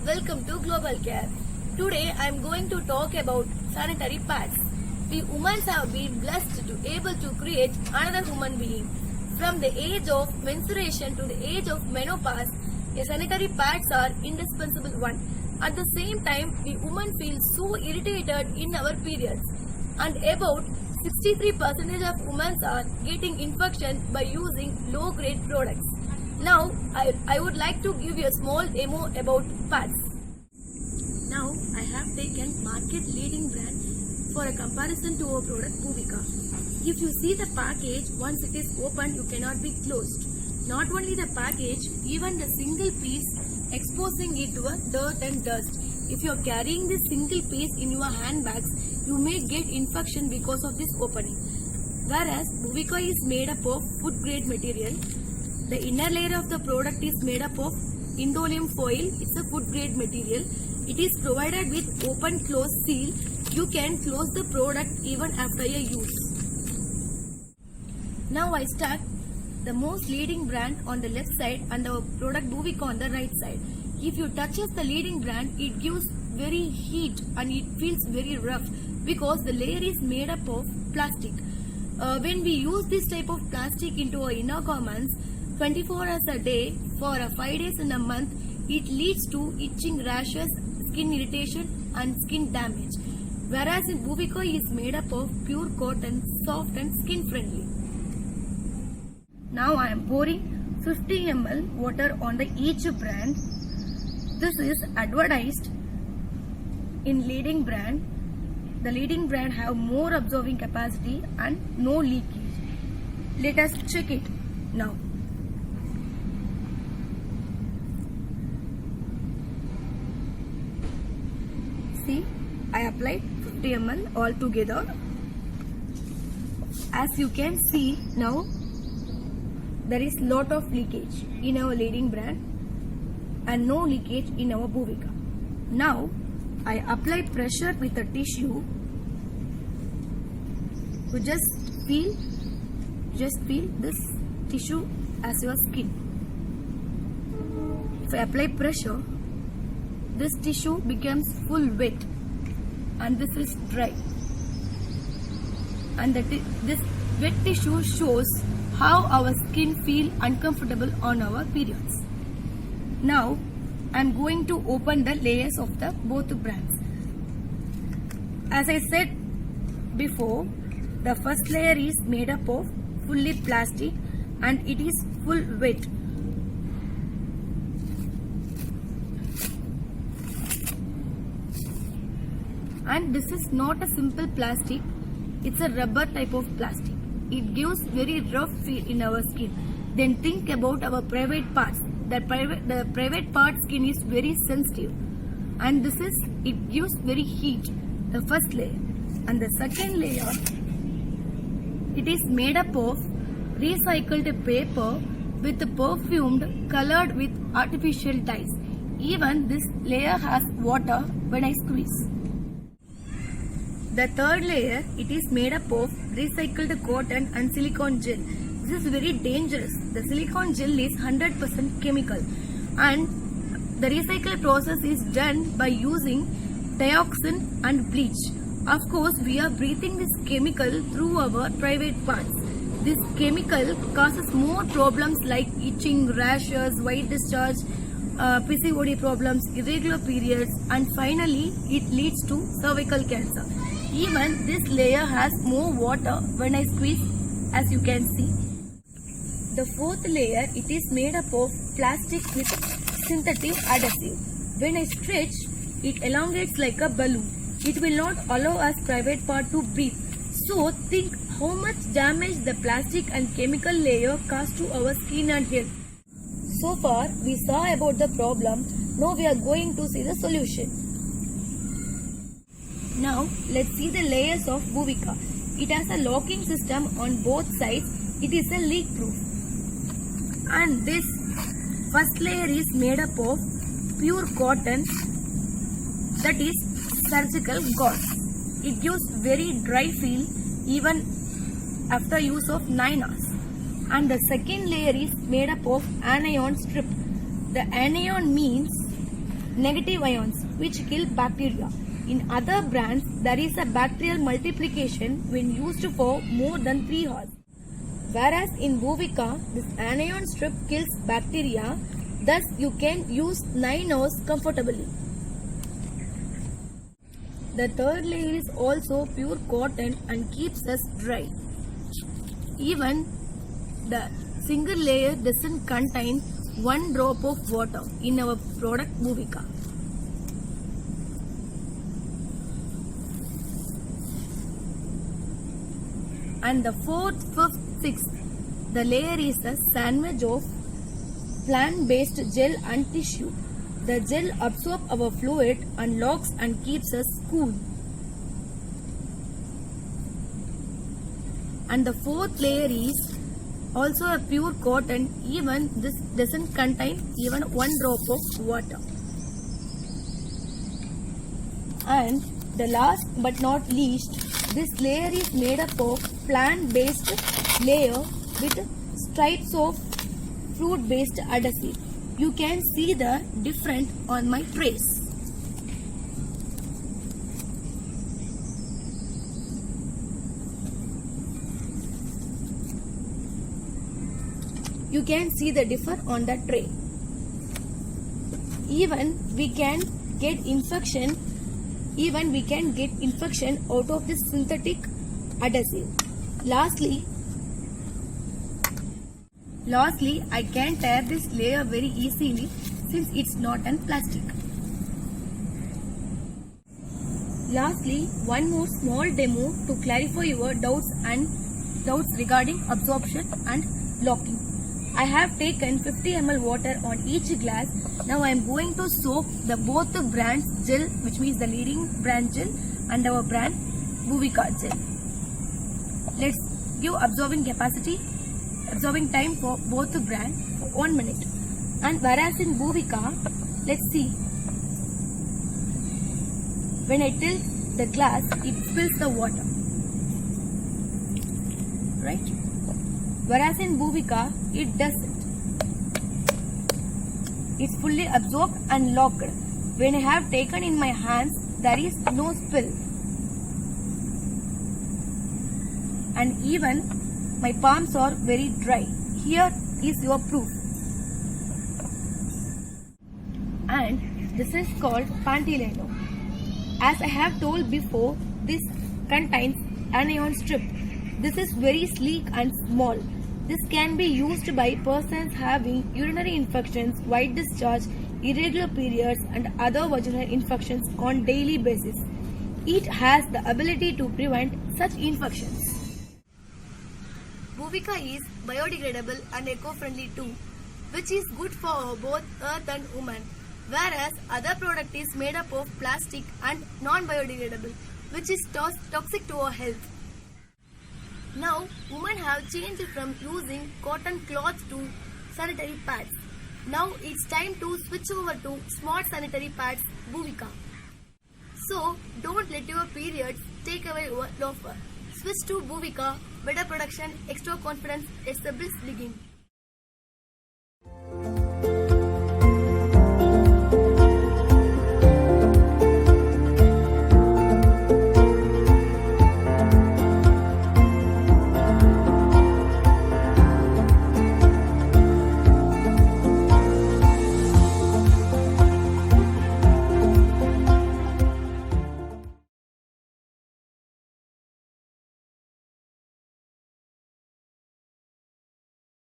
Welcome to Global Care. Today I am going to talk about sanitary pads. We women have been blessed to able to create another human being. From the age of menstruation to the age of menopause, a sanitary pads are indispensable one. At the same time, we women feel so irritated in our periods, and about 63% of women are getting infection by using low-grade products. Now, I would like to give you a small demo about pads. Now, I have taken market leading brand for a comparison to our product Bhuvika. If you see the package, once it is opened, you cannot be closed. Not only the package, even the single piece exposing it to a dirt and dust. If you are carrying this single piece in your handbags, you may get infection because of this opening. Whereas Bhuvika is made up of food grade material. The inner layer of the product is made up of indolium foil. It's a food grade material. It is provided with open close seal. You can close the product even after a use. Now I start the most leading brand on the left side and the product Bhuvika on the right side. If you touches the leading brand, it gives very heat and it feels very rough because the layer is made up of plastic. When we use this type of plastic into our inner garments 24 hours a day for 5 days in a month, it leads to itching, rashes, skin irritation and skin damage. Whereas in Bhuvika is made up of pure cotton, soft and skin friendly. Now I am pouring 50 ml water on the each brand. This is advertised in leading brand. The leading brand have more absorbing capacity and no leakage. Let us check it now. See, I applied 50 ml all together. As you can see now, there is lot of leakage in our leading brand and no leakage in our Bhuvika. Now, I apply pressure with a tissue. You just feel this tissue as your skin. If I apply pressure, this tissue becomes full wet and this is dry. And this wet tissue shows how our skin feel uncomfortable on our periods. Now, I am going to open the layers of the both brands. As I said before, the first layer is made up of fully plastic and it is full wet. And this is not a simple plastic, it's a rubber type of plastic. It gives very rough feel in our skin. Then think about our private parts. The private part skin is very sensitive, and it gives very heat. The first layer, and the second layer, it is made up of recycled paper with perfumed, colored with artificial dyes. Even this layer has water when I squeeze. The third layer, it is made up of recycled cotton and silicone gel. This is very dangerous. The silicone gel is 100% chemical and the recycle process is done by using dioxin and bleach. Of course, we are breathing this chemical through our private parts. This chemical causes more problems like itching, rashes, white discharge, PCOD problems, irregular periods, and finally it leads to cervical cancer. Even this layer has more water when I squeeze, as you can see. The fourth layer, it is made up of plastic with synthetic adhesive. When I stretch, it elongates like a balloon. It will not allow us private part to breathe. So think how much damage the plastic and chemical layer cause to our skin and health. So far, we saw about the problem. Now we are going to see the solution. Now, let's see the layers of Bhuvika. It has a locking system on both sides. It is a leak proof. And this first layer is made up of pure cotton, that is surgical gauze. It gives very dry feel even after use of 9 hours. And the second layer is made up of anion strip. The anion means negative ions which kill bacteria. In other brands, there is a bacterial multiplication when used for more than 3 hours. Whereas in Bhuvika, this anion strip kills bacteria, thus you can use 9 hours comfortably. The third layer is also pure cotton and keeps us dry. Even the single layer doesn't contain 1 drop of water in our product Bhuvika. And the fourth, fifth, sixth, the layer is a sandwich of plant-based gel and tissue. The gel absorbs our fluid and locks and keeps us cool. And the fourth layer is also a pure cotton, even this doesn't contain even 1 drop of water. And the last but not least, this layer is made up of plant-based layer with stripes of fruit-based adhesive. You can see the difference on my trace. You can see the difference on the tray. Even we can get infection out of this synthetic adhesive. Lastly, I can tear this layer very easily since it's not an plastic. Lastly, one more small demo to clarify your doubts regarding absorption and locking. I have taken 50 ml water on each glass. Now I am going to soak both the brands gel, which means the leading brand gel and our brand Bhuvika gel. Let's give absorbing time for both the brand for 1 minute. And whereas in Bhuvika, let's see. When I tilt the glass, it spills the water. Right? Whereas in Bhuvika, it doesn't. It's fully absorbed and locked. When I have taken in my hands, there is no spill. And even my palms are very dry. Here is your proof. And this is called Panty Lino. As I have told before, this contains anion strip. This is very sleek and small. This can be used by persons having urinary infections, white discharge, irregular periods and other vaginal infections on daily basis. It has the ability to prevent such infections. Bhuvika is biodegradable and eco-friendly too, which is good for both earth and woman, whereas other product is made up of plastic and non-biodegradable, which is toxic to our health. Now, women have changed from using cotton cloths to sanitary pads. Now it's time to switch over to smart sanitary pads Bhuvika. So, don't let your periods take away your loafer. Switch to Bhuvika, better production, extra confidence, it's the bliss begin.